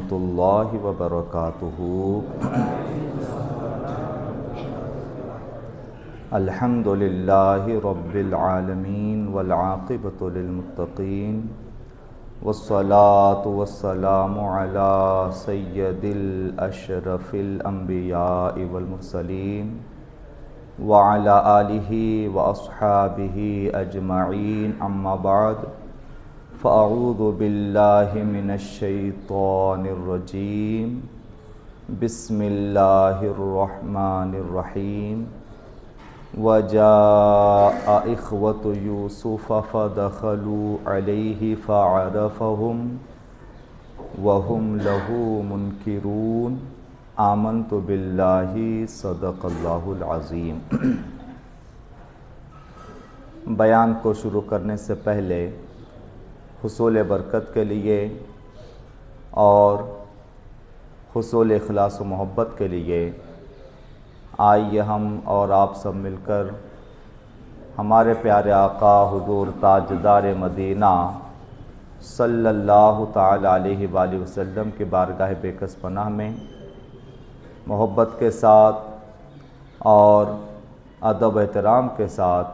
ورحمۃ اللہ وبرکاتہ۔ الحمد للہ رب العالمین والعاقبۃ للمتقین والصلاة والسلام علی سید الاشرف الانبیاء والمرسلین وعلی آلہ واصحابہ اجمعین، اما بعد فاعوذ باللہ من الشیطان الرجیم، بسم اللہ الرحمن الرحیم۔ وجاء اخوة یوسف فدخلوا علیہ فعرفهم وهم له منکرون۔ آمنت باللہ صدق اللہ العظیم۔ بیان کو شروع کرنے سے پہلے حصول برکت کے لیے اور حصول اخلاص و محبت کے لیے آئیے ہم اور آپ سب مل کر ہمارے پیارے آقا حضور تاجدار مدینہ صلی اللہ تعالی علیہ وآلہ وسلم کے بارگاہ بے کس پناہ میں محبت کے ساتھ اور ادب و احترام کے ساتھ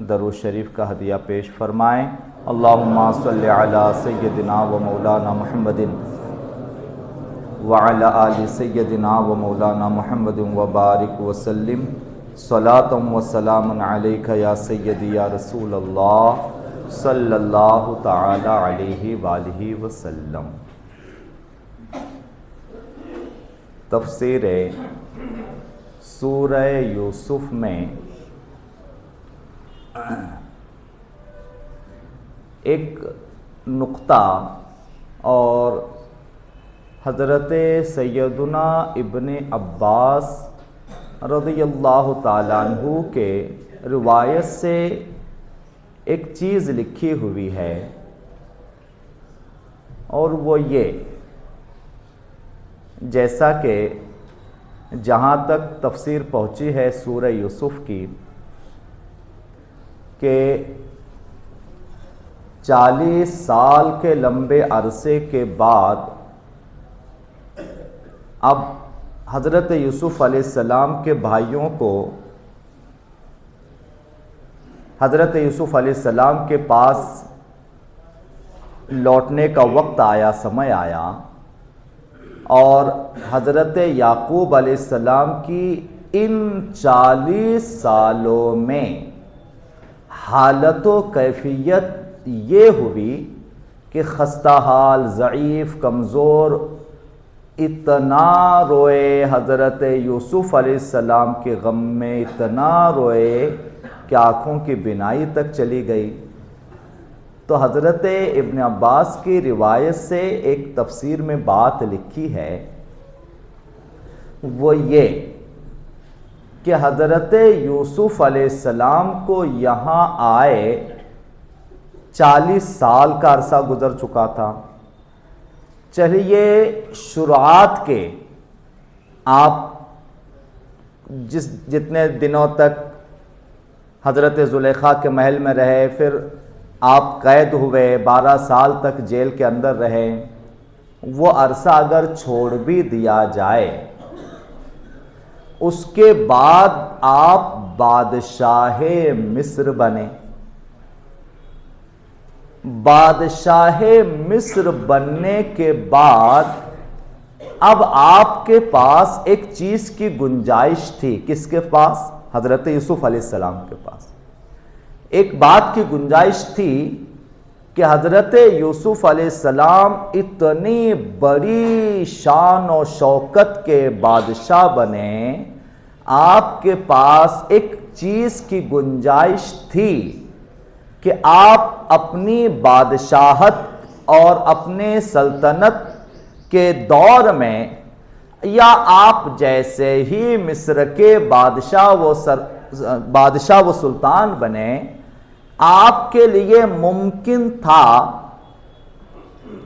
درود شریف کا ہدیہ پیش فرمائیں۔ اللہم صلی علی سیدنا و مولانا محمد وعلی آل سیدنا و مولانا محمد وبارک وسلم، صلاۃ و سلام علیک یا سیدی یا رسول اللہ صلی اللہ تعالی علیہ وآلہ وسلم۔ تفسیر سورہ یوسف میں ایک نقطہ اور حضرت سیدنا ابن عباس رضی اللہ تعالیٰ عنہ کے روایت سے ایک چیز لکھی ہوئی ہے، اور وہ یہ، جیسا کہ جہاں تک تفسیر پہنچی ہے سورہ یوسف کی، کہ 40 سال کے لمبے عرصے کے بعد اب حضرت یوسف علیہ السلام کے بھائیوں کو حضرت یوسف علیہ السلام کے پاس لوٹنے کا وقت آیا، سمے آیا، اور حضرت یعقوب علیہ السلام کی ان 40 سالوں میں حالت و کیفیت یہ ہوئی کہ خستہ حال، ضعیف، کمزور، اتنا روئے حضرت یوسف علیہ السلام کے غم میں، اتنا روئے کہ آنکھوں کی بینائی تک چلی گئی۔ تو حضرت ابن عباس کی روایت سے ایک تفسیر میں بات لکھی ہے، وہ یہ کہ حضرت یوسف علیہ السلام کو یہاں آئے 40 سال کا عرصہ گزر چکا تھا۔ چلیے شروعات کے آپ جتنے دنوں تک حضرت زلیخا کے محل میں رہے، پھر آپ قید ہوئے، 12 سال تک جیل کے اندر رہے، وہ عرصہ اگر چھوڑ بھی دیا جائے، اس کے بعد آپ بادشاہ مصر بنے۔ بادشاہ مصر بننے کے بعد اب آپ کے پاس ایک چیز کی گنجائش تھی۔ کس کے پاس؟ حضرت یوسف علیہ السلام کے پاس ایک بات کی گنجائش تھی کہ حضرت یوسف علیہ السلام اتنی بڑی شان و شوکت کے بادشاہ بنے، آپ کے پاس ایک چیز کی گنجائش تھی کہ آپ اپنی بادشاہت اور اپنے سلطنت کے دور میں، یا آپ جیسے ہی مصر کے بادشاہ و سلطان بنے، آپ کے لیے ممکن تھا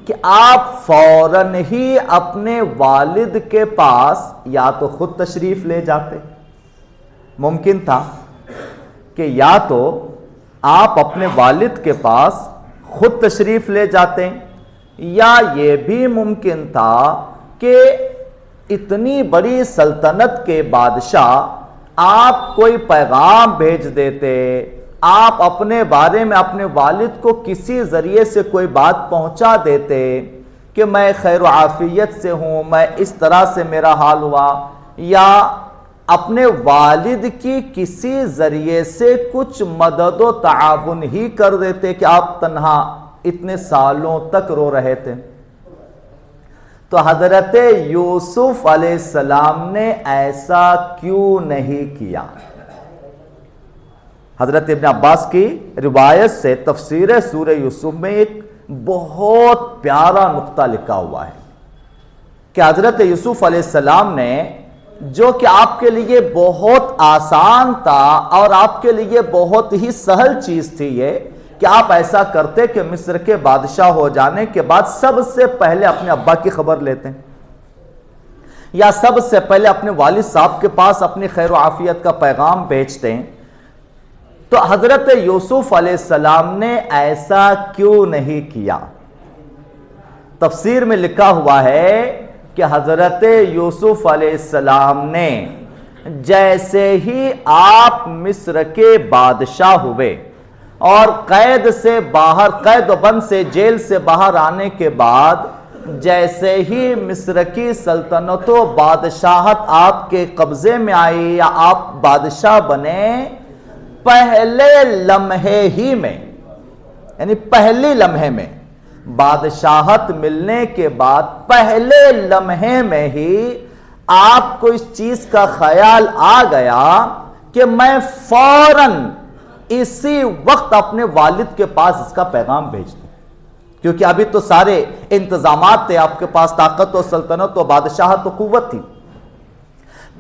کہ آپ فوراً ہی اپنے والد کے پاس یا تو خود تشریف لے جاتے، ممکن تھا کہ یا تو آپ اپنے والد کے پاس خود تشریف لے جاتے، یا یہ بھی ممکن تھا کہ اتنی بڑی سلطنت کے بادشاہ آپ کوئی پیغام بھیج دیتے، آپ اپنے بارے میں اپنے والد کو کسی ذریعے سے کوئی بات پہنچا دیتے کہ میں خیر و عافیت سے ہوں، میں اس طرح سے میرا حال ہوا، یا اپنے والد کی کسی ذریعے سے کچھ مدد و تعاون ہی کر دیتے کہ آپ تنہا اتنے سالوں تک رو رہے تھے۔ تو حضرت یوسف علیہ السلام نے ایسا کیوں نہیں کیا؟ حضرت ابن عباس کی روایت سے تفسیر سورہ یوسف میں ایک بہت پیارا نقطہ لکھا ہوا ہے کہ حضرت یوسف علیہ السلام نے، جو کہ آپ کے لیے بہت آسان تھا اور آپ کے لیے بہت ہی سہل چیز تھی یہ کہ آپ ایسا کرتے کہ مصر کے بادشاہ ہو جانے کے بعد سب سے پہلے اپنے ابا کی خبر لیتے ہیں، یا سب سے پہلے اپنے والد صاحب کے پاس اپنی خیر و عافیت کا پیغام بھیجتے ہیں۔ تو حضرت یوسف علیہ السلام نے ایسا کیوں نہیں کیا؟ تفسیر میں لکھا ہوا ہے کہ حضرت یوسف علیہ السلام نے جیسے ہی آپ مصر کے بادشاہ ہوئے اور قید سے باہر، قید و بند سے، جیل سے باہر آنے کے بعد جیسے ہی مصر کی سلطنت و بادشاہت آپ کے قبضے میں آئی یا آپ بادشاہ بنے، پہلے لمحے ہی میں، یعنی پہلی لمحے میں، بادشاہت ملنے کے بعد پہلے لمحے میں ہی آپ کو اس چیز کا خیال آ گیا کہ میں فوراً اسی وقت اپنے والد کے پاس اس کا پیغام بھیج دوں، کیونکہ ابھی تو سارے انتظامات تھے آپ کے پاس، طاقت و سلطنت و بادشاہت و قوت تھی۔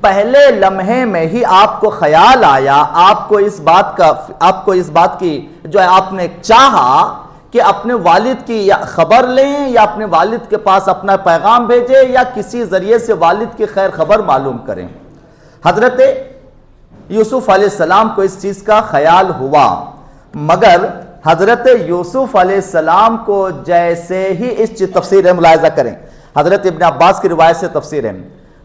پہلے لمحے میں ہی آپ کو خیال آیا، آپ کو اس بات کی جو ہے آپ نے چاہا کہ اپنے والد کی یا خبر لیں یا اپنے والد کے پاس اپنا پیغام بھیجیں یا کسی ذریعے سے والد کی خیر خبر معلوم کریں۔ حضرت یوسف علیہ السلام کو اس چیز کا خیال ہوا، مگر حضرت یوسف علیہ السلام کو جیسے ہی اس تفسیر ملاحظہ کریں، حضرت ابن عباس کی روایت سے تفسیر ہے،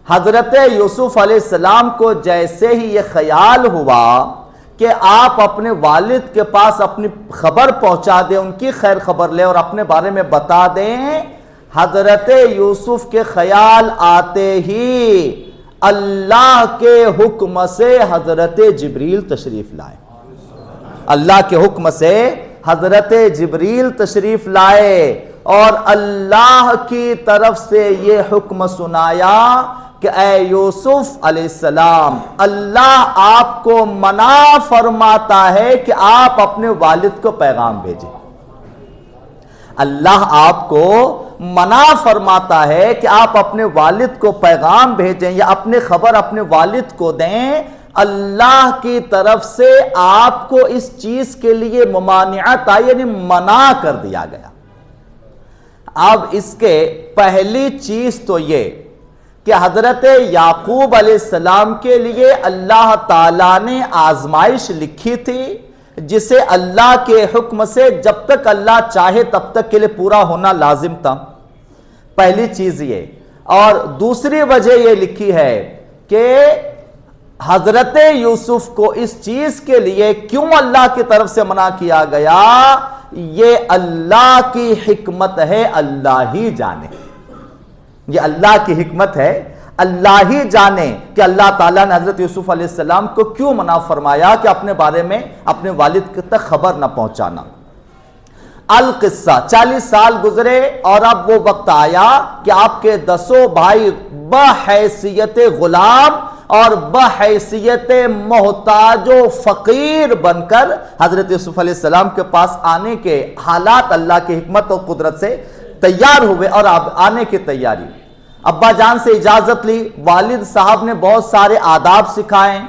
حضرت یوسف علیہ السلام کو جیسے ہی یہ خیال ہوا کہ آپ اپنے والد کے پاس اپنی خبر پہنچا دیں، ان کی خیر خبر لیں اور اپنے بارے میں بتا دیں، حضرت یوسف کے خیال آتے ہی اللہ کے حکم سے حضرت جبریل تشریف لائے، اللہ کے حکم سے حضرت جبریل تشریف لائے اور اللہ کی طرف سے یہ حکم سنایا کہ اے یوسف علیہ السلام، اللہ آپ کو منع فرماتا ہے کہ آپ اپنے والد کو پیغام بھیجیں۔ اللہ آپ کو منع فرماتا ہے کہ آپ اپنے والد کو پیغام بھیجیں یا اپنے خبر اپنے والد کو دیں۔ اللہ کی طرف سے آپ کو اس چیز کے لیے ممانعت آئی، یعنی منع کر دیا گیا۔ اب اس کے پہلی چیز تو یہ کہ حضرت یعقوب علیہ السلام کے لیے اللہ تعالیٰ نے آزمائش لکھی تھی، جسے اللہ کے حکم سے جب تک اللہ چاہے تب تک کے لیے پورا ہونا لازم تھا، پہلی چیز یہ۔ اور دوسری وجہ یہ لکھی ہے کہ حضرت یوسف کو اس چیز کے لیے کیوں اللہ کی طرف سے منع کیا گیا، یہ اللہ کی حکمت ہے، اللہ ہی جانے، یہ اللہ کی حکمت ہے، اللہ ہی جانے کہ اللہ تعالیٰ نے حضرت یوسف علیہ السلام کو کیوں منع فرمایا کہ اپنے بارے میں اپنے والد تک خبر نہ پہنچانا۔ القصہ 40 سال گزرے اور اب وہ وقت آیا کہ آپ کے 10 بھائی بحیثیت غلام اور بحیثیت محتاج و فقیر بن کر حضرت یوسف علیہ السلام کے پاس آنے کے حالات اللہ کی حکمت و قدرت سے تیار ہوئے اور آنے کی تیاری۔ ابا جان سے اجازت لی، والد صاحب نے بہت سارے آداب سکھائے،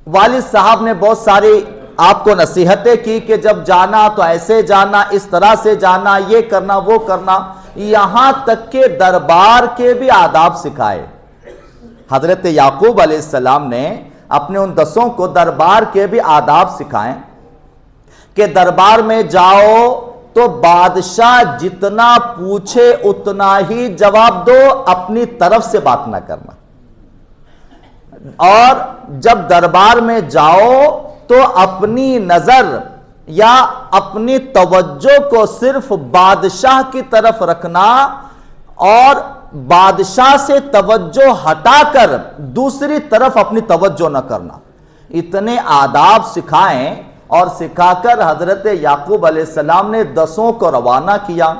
والد صاحب نے بہت ساری آپ کو نصیحتیں کی کہ جب جانا تو ایسے جانا، اس طرح سے جانا، یہ کرنا وہ کرنا، یہاں تک کہ دربار کے بھی آداب سکھائے۔ حضرت یعقوب علیہ السلام نے اپنے ان 10 کو دربار کے بھی آداب سکھائیں کہ دربار میں جاؤ تو بادشاہ جتنا پوچھے اتنا ہی جواب دو، اپنی طرف سے بات نہ کرنا۔ اور جب دربار میں جاؤ تو اپنی نظر یا اپنی توجہ کو صرف بادشاہ کی طرف رکھنا اور بادشاہ سے توجہ ہٹا کر دوسری طرف اپنی توجہ نہ کرنا۔ اتنے آداب سکھائیں اور سکھا کر حضرت یعقوب علیہ السلام نے 10 کو روانہ کیا۔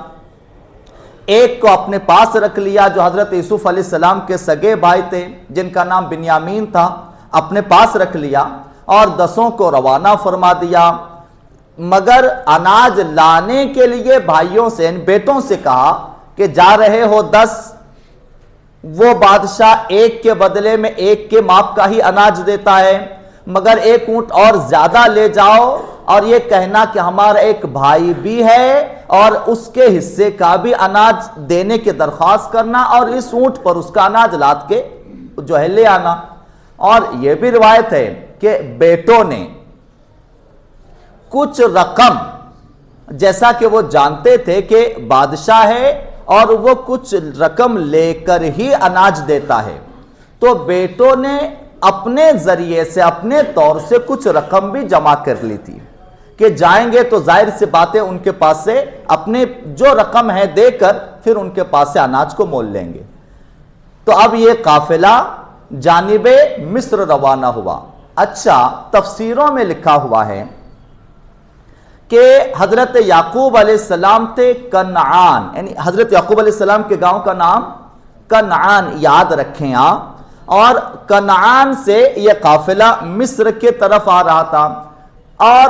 ایک کو اپنے پاس رکھ لیا جو حضرت یوسف علیہ السلام کے سگے بھائی تھے، جن کا نام بنیامین تھا، اپنے پاس رکھ لیا اور 10 کو روانہ فرما دیا۔ مگر اناج لانے کے لیے بھائیوں سے، ان بیٹوں سے کہا کہ جا رہے ہو 10، وہ بادشاہ ایک کے بدلے میں ایک کے ماپ کا ہی اناج دیتا ہے، مگر ایک اونٹ اور زیادہ لے جاؤ اور یہ کہنا کہ ہمارا ایک بھائی بھی ہے اور اس کے حصے کا بھی اناج دینے کی درخواست کرنا اور اس اونٹ پر اس کا اناج لاد کے جو ہے لے آنا۔ اور یہ بھی روایت ہے کہ بیٹوں نے کچھ رقم، جیسا کہ وہ جانتے تھے کہ بادشاہ ہے اور وہ کچھ رقم لے کر ہی اناج دیتا ہے، تو بیٹوں نے اپنے ذریعے سے اپنے طور سے کچھ رقم بھی جمع کر لی تھی کہ جائیں گے تو ظاہر سی باتیں ان کے پاس سے اپنے جو رقم ہے دے کر پھر ان کے پاس سے اناج کو مول لیں گے۔ تو اب یہ قافلہ جانب مصر روانہ ہوا۔ اچھا، تفسیروں میں لکھا ہوا ہے کہ حضرت یعقوب علیہ السلام تھے کنعان، یعنی حضرت یعقوب علیہ السلام کے گاؤں کا نام کنعان، یاد رکھیں آپ، اور کنعان سے یہ قافلہ مصر کے طرف آ رہا تھا۔ اور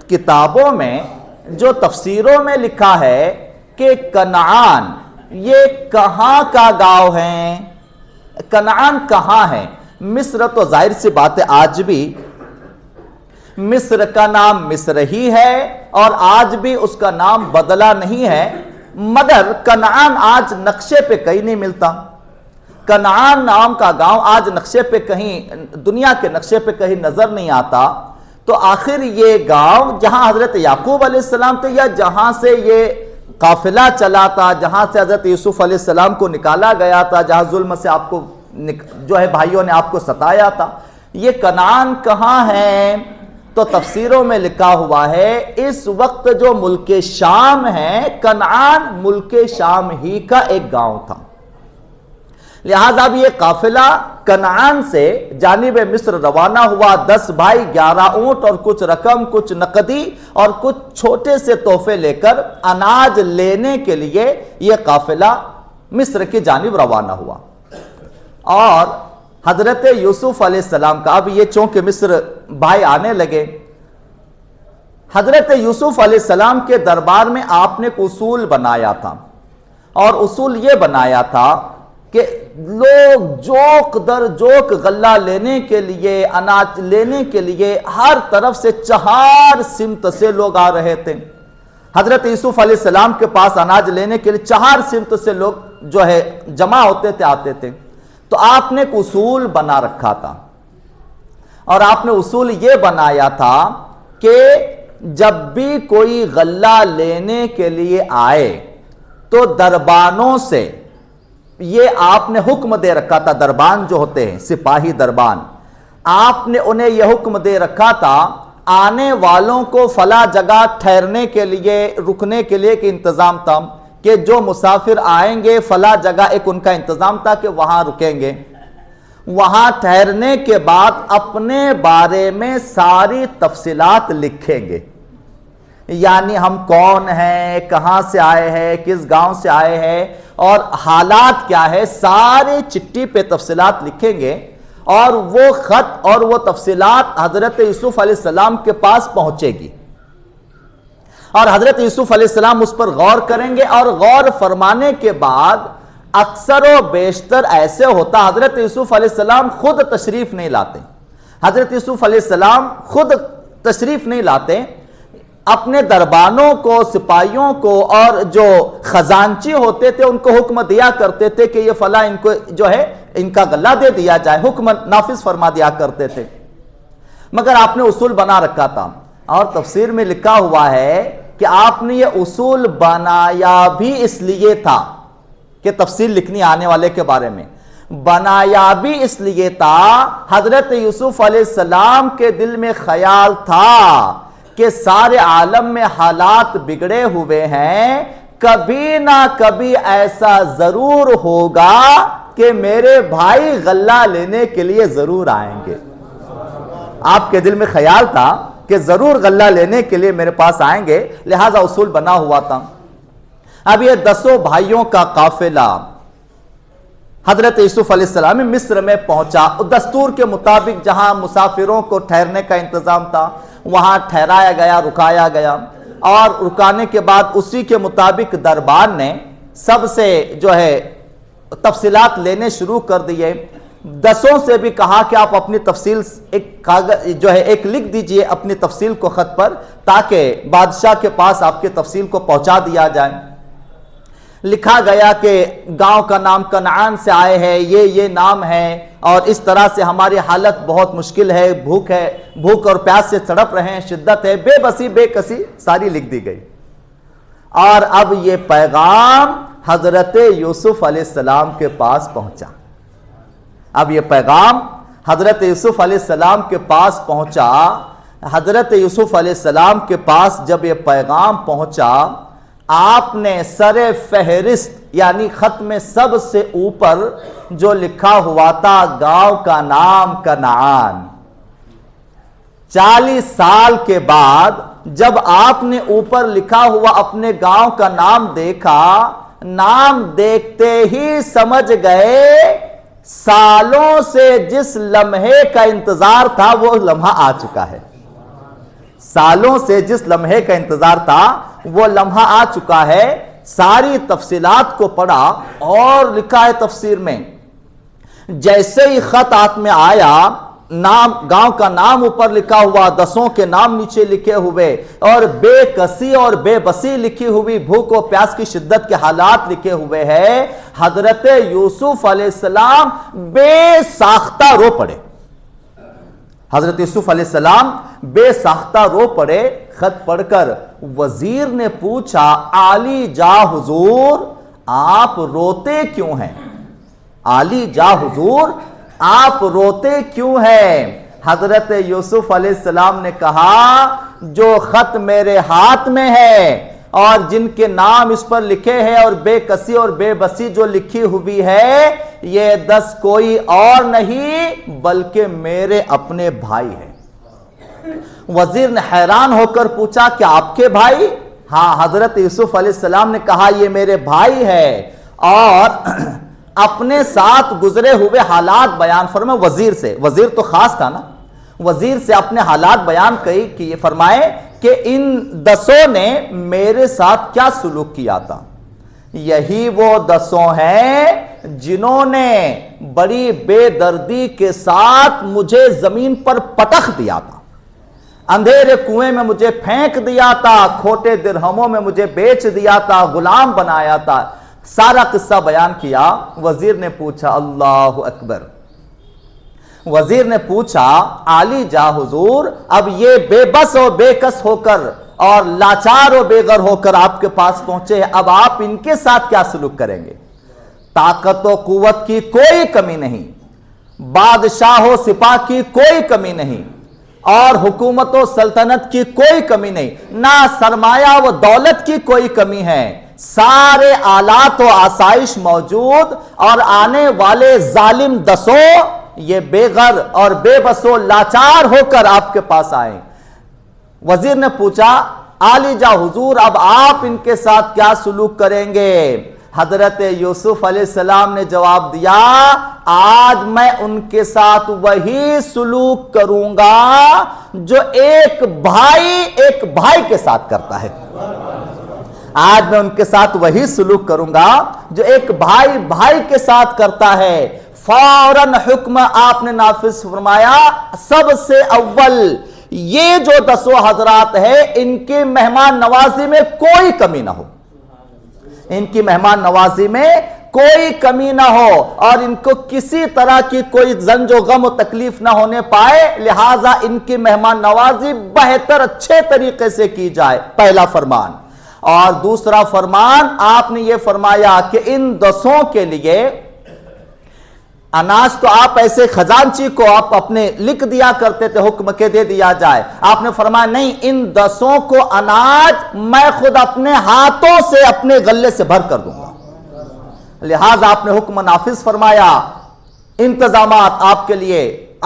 کتابوں میں جو تفسیروں میں لکھا ہے کہ کنعان یہ کہاں کا گاؤں ہے، کنعان کہاں ہے؟ مصر تو ظاہر سی بات ہے آج بھی مصر کا نام مصر ہی ہے اور آج بھی اس کا نام بدلا نہیں ہے، مگر کنعان آج نقشے پہ کہیں نہیں ملتا۔ کنعان نام کا گاؤں آج نقشے پہ کہیں، دنیا کے نقشے پہ کہیں نظر نہیں آتا۔ تو آخر یہ گاؤں جہاں حضرت یعقوب علیہ السلام تھے یا جہاں سے یہ قافلہ چلا تھا، جہاں سے حضرت یوسف علیہ السلام کو نکالا گیا تھا، جہاں ظلم سے آپ کو جو ہے بھائیوں نے آپ کو ستایا تھا، یہ کنعان کہاں ہے؟ تو تفسیروں میں لکھا ہوا ہے اس وقت جو ملک شام ہے، کنعان ملک شام ہی کا ایک گاؤں تھا۔ لہذا اب یہ قافلہ کنعان سے جانب مصر روانہ ہوا، 10 بھائی، 11 اونٹ اور کچھ رقم، کچھ نقدی اور کچھ چھوٹے سے تحفے لے کر اناج لینے کے لیے یہ قافلہ مصر کی جانب روانہ ہوا۔ اور حضرت یوسف علیہ السلام کا، اب یہ چونکہ مصر بھائی آنے لگے، حضرت یوسف علیہ السلام کے دربار میں آپ نے ایک اصول بنایا تھا، اور اصول یہ بنایا تھا کہ لوگ جوک در جوک غلہ لینے کے لیے، اناج لینے کے لیے ہر طرف سے 4 سمت سے لوگ آ رہے تھے۔ حضرت یوسف علیہ السلام کے پاس اناج لینے کے لیے 4 سمت سے لوگ جو ہے جمع ہوتے تھے، آتے تھے۔ تو آپ نے ایک اصول بنا رکھا تھا، اور آپ نے اصول یہ بنایا تھا کہ جب بھی کوئی غلہ لینے کے لیے آئے تو دربانوں سے یہ آپ نے حکم دے رکھا تھا، دربان جو ہوتے ہیں سپاہی دربان، آپ نے انہیں یہ حکم دے رکھا تھا آنے والوں کو فلاں جگہ ٹھہرنے کے لیے، رکنے کے لیے کہ انتظام تھا کہ جو مسافر آئیں گے فلاں جگہ ایک ان کا انتظام تھا کہ وہاں رکیں گے۔ وہاں ٹھہرنے کے بعد اپنے بارے میں ساری تفصیلات لکھیں گے، یعنی ہم کون ہیں، کہاں سے آئے ہیں، کس گاؤں سے آئے ہیں اور حالات کیا ہے، سارے چٹھی پہ تفصیلات لکھیں گے، اور وہ خط اور وہ تفصیلات حضرت یوسف علیہ السلام کے پاس پہنچے گی، اور حضرت یوسف علیہ السلام اس پر غور کریں گے، اور غور فرمانے کے بعد اکثر و بیشتر ایسے ہوتا حضرت یوسف علیہ السلام خود تشریف نہیں لاتے، حضرت یوسف علیہ السلام خود تشریف نہیں لاتے، اپنے دربانوں کو، سپاہیوں کو اور جو خزانچی ہوتے تھے ان کو حکم دیا کرتے تھے کہ یہ فلاں ان کو جو ہے ان کا غلہ دے دیا جائے، حکم نافذ فرما دیا کرتے تھے۔ مگر آپ نے اصول بنا رکھا تھا، اور تفسیر میں لکھا ہوا ہے کہ آپ نے یہ اصول بنایا بھی اس لیے تھا کہ تفصیل لکھنی آنے والے کے بارے میں، بنایا بھی اس لیے تھا، حضرت یوسف علیہ السلام کے دل میں خیال تھا کہ سارے عالم میں حالات بگڑے ہوئے ہیں، کبھی نہ کبھی ایسا ضرور ہوگا کہ میرے بھائی غلہ لینے کے لیے ضرور آئیں گے۔ آپ کے دل میں خیال تھا کہ ضرور غلہ لینے کے لیے میرے پاس آئیں گے، لہذا اصول بنا ہوا تھا۔ اب یہ 10 بھائیوں کا قافلہ حضرت یوسف علیہ السلام مصر میں پہنچا، دستور کے مطابق جہاں مسافروں کو ٹھہرنے کا انتظام تھا وہاں ٹھہرایا گیا، رکایا گیا، اور رکانے کے بعد اسی کے مطابق دربار نے سب سے جو ہے تفصیلات لینے شروع کر دیے۔ 10 سے بھی کہا کہ آپ اپنی تفصیل ایک کاغذ جو ہے ایک لکھ دیجئے اپنی تفصیل کو خط پر، تاکہ بادشاہ کے پاس آپ کی تفصیل کو پہنچا دیا جائے۔ لکھا گیا کہ گاؤں کا نام کنعان سے آئے ہیں، یہ نام ہے، اور اس طرح سے ہماری حالت بہت مشکل ہے، بھوک اور پیاس سے تڑپ رہے ہیں، شدت ہے، بے بسی بے کسی ساری لکھ دی گئی۔ اور اب یہ پیغام حضرت یوسف علیہ السلام کے پاس پہنچا۔ اب یہ پیغام حضرت یوسف علیہ السلام کے پاس پہنچا۔ حضرت یوسف علیہ السلام کے پاس جب یہ پیغام پہنچا، آپ نے سر فہرست یعنی خط میں سب سے اوپر جو لکھا ہوا تھا گاؤں کا نام کنعان، 40 سال کے بعد جب آپ نے اوپر لکھا ہوا اپنے گاؤں کا نام دیکھا، نام دیکھتے ہی سمجھ گئے سالوں سے جس لمحے کا انتظار تھا وہ لمحہ آ چکا ہے۔ سالوں سے جس لمحے کا انتظار تھا وہ لمحہ آ چکا ہے۔ ساری تفصیلات کو پڑھا اور لکھا ہے تفسیر میں، جیسے ہی خط ہاتھ میں آیا، نام گاؤں کا نام اوپر لکھا ہوا، 10 کے نام نیچے لکھے ہوئے، اور بے کسی اور بے بسی لکھی ہوئی، بھوک و پیاس کی شدت کے حالات لکھے ہوئے ہیں، حضرت یوسف علیہ السلام بے ساختہ رو پڑے۔ حضرت یوسف علیہ السلام بے ساختہ رو پڑے۔ خط پڑھ کر وزیر نے پوچھا، عالی جا حضور آپ روتے کیوں ہیں؟ عالی جا حضور آپ روتے کیوں ہیں؟ حضرت یوسف علیہ السلام نے کہا، جو خط میرے ہاتھ میں ہے اور جن کے نام اس پر لکھے ہیں اور بے کسی اور بے بسی جو لکھی ہوئی ہے، یہ 10 کوئی اور نہیں بلکہ میرے اپنے بھائی ہیں۔ وزیر نے حیران ہو کر پوچھا کہ آپ کے بھائی؟ ہاں، حضرت یوسف علیہ السلام نے کہا یہ میرے بھائی ہے، اور اپنے ساتھ گزرے ہوئے حالات بیان فرمائے وزیر سے۔ وزیر تو خاص تھا نا، وزیر سے اپنے حالات بیان کی یہ فرمائے کہ ان 10 نے میرے ساتھ کیا سلوک کیا تھا۔ یہی وہ 10 ہیں جنہوں نے بڑی بے دردی کے ساتھ مجھے زمین پر پٹخ دیا تھا، اندھیرے کنویں میں مجھے پھینک دیا تھا، کھوٹے درہموں میں مجھے بیچ دیا تھا، غلام بنایا تھا۔ سارا قصہ بیان کیا۔ وزیر نے پوچھا، اللہ اکبر، وزیر نے پوچھا، عالی جا حضور اب یہ بے بس اور بے کس ہو کر اور لاچار و بے گھر ہو کر آپ کے پاس پہنچے، اب آپ ان کے ساتھ کیا سلوک کریں گے؟ طاقت و قوت کی کوئی کمی نہیں، بادشاہ و سپاہ کی کوئی کمی نہیں، اور حکومت و سلطنت کی کوئی کمی نہیں، نہ سرمایہ و دولت کی کوئی کمی ہے، سارے آلات و آسائش موجود، اور آنے والے ظالم 10 یہ بے گھر اور بے بس و لاچار ہو کر آپ کے پاس آئے۔ وزیر نے پوچھا، عالی جا حضور اب آپ ان کے ساتھ کیا سلوک کریں گے؟ حضرت یوسف علیہ السلام نے جواب دیا، آج میں ان کے ساتھ وہی سلوک کروں گا جو ایک بھائی کے ساتھ کرتا ہے۔ آج میں ان کے ساتھ وہی سلوک کروں گا جو ایک بھائی کے ساتھ کرتا ہے۔ فوراً حکم آپ نے نافذ فرمایا، سب سے اول یہ جو 10 حضرات ہیں ان کی مہمان نوازی میں کوئی کمی نہ ہو، ان کی مہمان نوازی میں کوئی کمی نہ ہو اور ان کو کسی طرح کی کوئی زنج و غم و تکلیف نہ ہونے پائے، لہٰذا ان کی مہمان نوازی بہتر اچھے طریقے سے کی جائے، پہلا فرمان۔ اور دوسرا فرمان آپ نے یہ فرمایا کہ ان 10 کے لیے اناج تو آپ ایسے خزانچی کو آپ اپنے لکھ دیا کرتے تھے، حکم کے دے دیا جائے، آپ نے فرمایا نہیں، ان 10 کو اناج میں خود اپنے ہاتھوں سے اپنے غلے سے بھر کر دوں گا۔ لہٰذا آپ نے حکم نافذ فرمایا، انتظامات آپ کے لیے،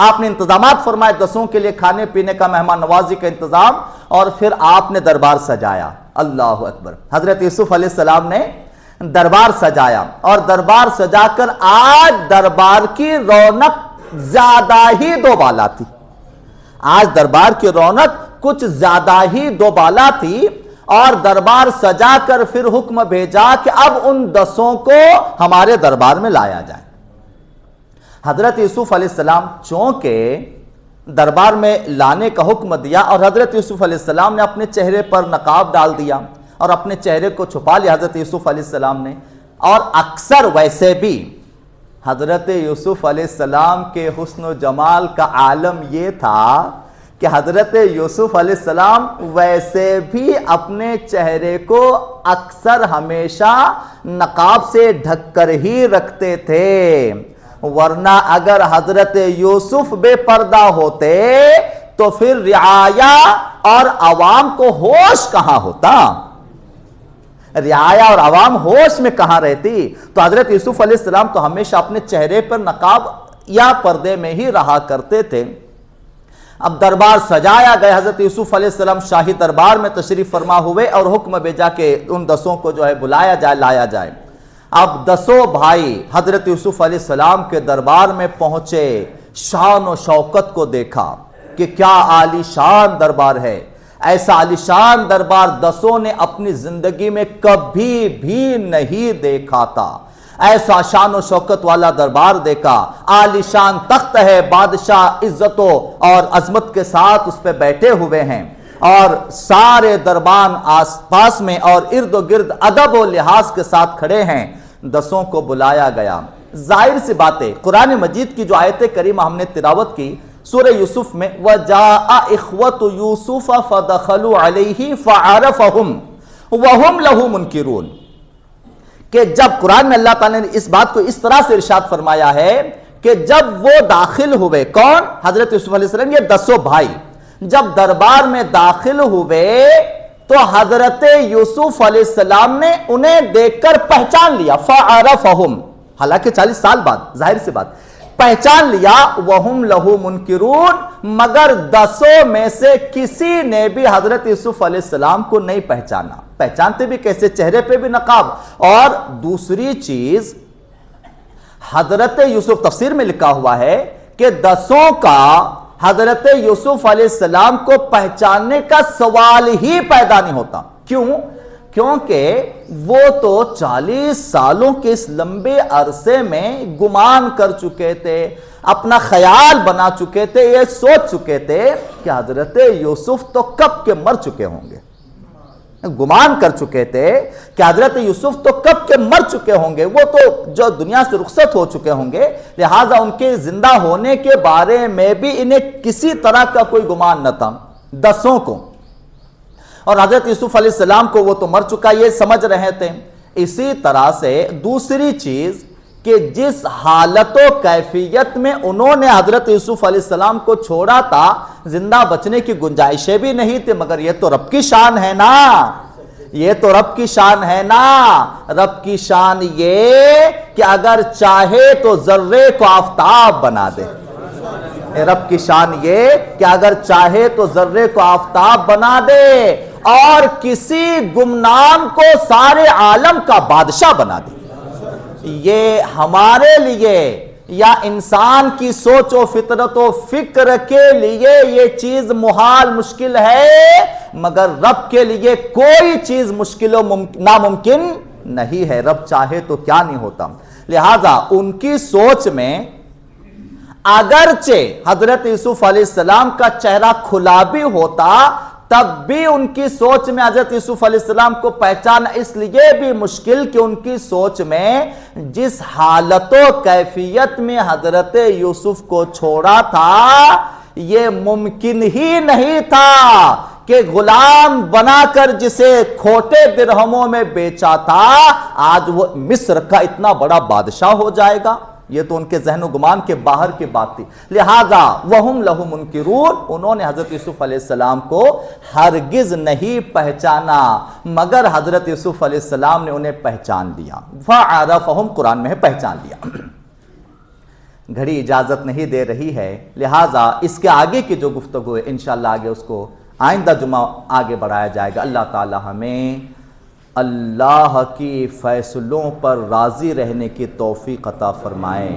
آپ نے انتظامات فرمائے 10 کے لیے کھانے پینے کا، مہمان نوازی کا انتظام، اور پھر آپ نے دربار سجایا۔ اللہ اکبر! حضرت یوسف علیہ السلام نے دربار سجایا، اور دربار سجا کر آج دربار کی رونق زیادہ ہی دوبالا تھی۔ آج دربار کی رونق کچھ زیادہ ہی دوبالا تھی، اور دربار سجا کر پھر حکم بھیجا کہ اب ان 10 کو ہمارے دربار میں لایا جائے۔ حضرت یوسف علیہ السلام چونکہ دربار میں لانے کا حکم دیا، اور حضرت یوسف علیہ السلام نے اپنے چہرے پر نقاب ڈال دیا اور اپنے چہرے کو چھپا لیا حضرت یوسف علیہ السلام نے، اور اکثر ویسے بھی حضرت یوسف علیہ السلام کے حسن و جمال کا عالم یہ تھا کہ حضرت یوسف علیہ السلام ویسے بھی اپنے چہرے کو اکثر ہمیشہ نقاب سے ڈھک کر ہی رکھتے تھے، ورنہ اگر حضرت یوسف بے پردہ ہوتے تو پھر رعایا اور عوام کو ہوش کہاں ہوتا؟ رعایا اور عوام ہوش میں کہاں رہتی؟ تو حضرت یوسف علیہ السلام تو ہمیشہ اپنے چہرے پر نقاب یا پردے میں ہی رہا کرتے تھے۔ اب دربار سجایا گیا، حضرت یوسف علیہ السلام شاہی دربار میں تشریف فرما ہوئے، اور حکم بھیجا کہ ان 10 کو جو ہے بلایا جائے، لایا جائے۔ اب 10 بھائی حضرت یوسف علیہ السلام کے دربار میں پہنچے، شان و شوکت کو دیکھا کہ کیا عالی شان دربار ہے۔ ایسا عالی شان دربار 10 نے اپنی زندگی میں کبھی بھی نہیں دیکھا تھا۔ ایسا شان و شوکت والا دربار دیکھا، عالی شان تخت ہے، بادشاہ عزتوں اور عظمت کے ساتھ اس پہ بیٹھے ہوئے ہیں، اور سارے دربان آس پاس میں اور ارد و گرد ادب و لحاظ کے ساتھ کھڑے ہیں۔ 10 کو بلایا گیا۔ ظاہر سی باتیں، قرآن مجید کی جو آیت کریمہ ہم نے تلاوت کی سورہ یوسف میں، وَجَاءَ إِخْوَةُ يُوسُفَ فَدَخَلُوا عَلَيْهِ فَعَرَفَهُمْ وَهُمْ لَهُ مُنْكِرُونَ، کہ جب قرآن میں اللہ تعالیٰ نے اس بات کو اس طرح سے ارشاد فرمایا ہے کہ جب وہ داخل ہوئے، کون؟ حضرت یوسف علیہ السلام، یہ 10 بھائی جب دربار میں داخل ہوئے تو حضرت یوسف علیہ السلام نے انہیں دیکھ کر پہچان لیا، فَعَرَفَهُمْ، حالانکہ 40 سال بعد، ظاہر سی بات پہچان لیا، وَهُمْ لَهُ مُنْكِرُونَ، مگر 10 میں سے کسی نے بھی حضرت یوسف علیہ السلام کو نہیں پہچانا۔ پہچانتے بھی کیسے؟ چہرے پہ بھی نقاب۔ اور دوسری چیز، حضرت یوسف، تفسیر میں لکھا ہوا ہے کہ 10 کا حضرت یوسف علیہ السلام کو پہچاننے کا سوال ہی پیدا نہیں ہوتا۔ کیوں؟ کیونکہ وہ تو 40 سالوں کے اس لمبے عرصے میں گمان کر چکے تھے، اپنا خیال بنا چکے تھے، یہ سوچ چکے تھے کہ حضرت یوسف تو کب کے مر چکے ہوں گے، گمان کر چکے تھے کہ حضرت یوسف تو کب کے مر چکے ہوں گے، وہ تو جو دنیا سے رخصت ہو چکے ہوں گے، لہٰذا ان کے زندہ ہونے کے بارے میں بھی انہیں کسی طرح کا کوئی گمان نہ تھا 10 کو، اور حضرت یوسف علیہ السلام کو وہ تو مر چکا یہ سمجھ رہے تھے۔ اسی طرح سے دوسری چیز کہ جس حالت و کیفیت میں انہوں نے حضرت یوسف علیہ السلام کو چھوڑا تھا، زندہ بچنے کی گنجائشیں بھی نہیں تھے، مگر یہ تو رب کی شان ہے نا، یہ تو رب کی شان ہے نا۔ رب کی شان یہ کہ اگر چاہے تو ذرے کو آفتاب بنا دے، رب کی شان یہ کہ اگر چاہے تو ذرے کو آفتاب بنا دے، اور کسی گمنام کو سارے عالم کا بادشاہ بنا دے۔ یہ ہمارے لیے یا انسان کی سوچ و فطرت و فکر کے لیے یہ چیز محال مشکل ہے، مگر رب کے لیے کوئی چیز مشکل و ناممکن نہیں ہے۔ رب چاہے تو کیا نہیں ہوتا۔ لہذا ان کی سوچ میں اگرچہ حضرت یوسف علیہ السلام کا چہرہ کھلا بھی ہوتا تب بھی ان کی سوچ میں حضرت یوسف علیہ السلام کو پہچانا اس لیے بھی مشکل کہ ان کی سوچ میں جس حالت و کیفیت میں حضرت یوسف کو چھوڑا تھا یہ ممکن ہی نہیں تھا کہ غلام بنا کر جسے کھوٹے درہموں میں بیچا تھا آج وہ مصر کا اتنا بڑا بادشاہ ہو جائے گا. یہ تو ان کے ذہن و گمان کے باہر کی بات تھی. لہذا وَهُمْ لَهُ مُنْكِرُونَ انہوں نے حضرت یوسف علیہ السلام کو ہرگز نہیں پہچانا مگر حضرت یوسف علیہ السلام نے انہیں پہچان لیا. فَعَرَفَهُمْ قرآن میں ہے پہچان لیا. گھڑی اجازت نہیں دے رہی ہے لہذا اس کے آگے کی جو گفتگو ہے انشاءاللہ آگے اس کو آئندہ جمعہ آگے بڑھایا جائے گا. اللہ تعالی ہمیں اللہ کی فیصلوں پر راضی رہنے کی توفیق عطا فرمائے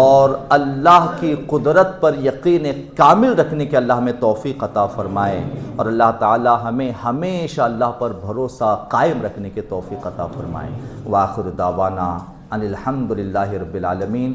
اور اللہ کی قدرت پر یقین کامل رکھنے کی اللہ ہمیں توفیق عطا فرمائے اور اللہ تعالی ہمیں ہمیشہ اللہ پر بھروسہ قائم رکھنے کی توفیق عطا فرمائے. وآخر دعوانا ان الحمدللہ رب العالمین.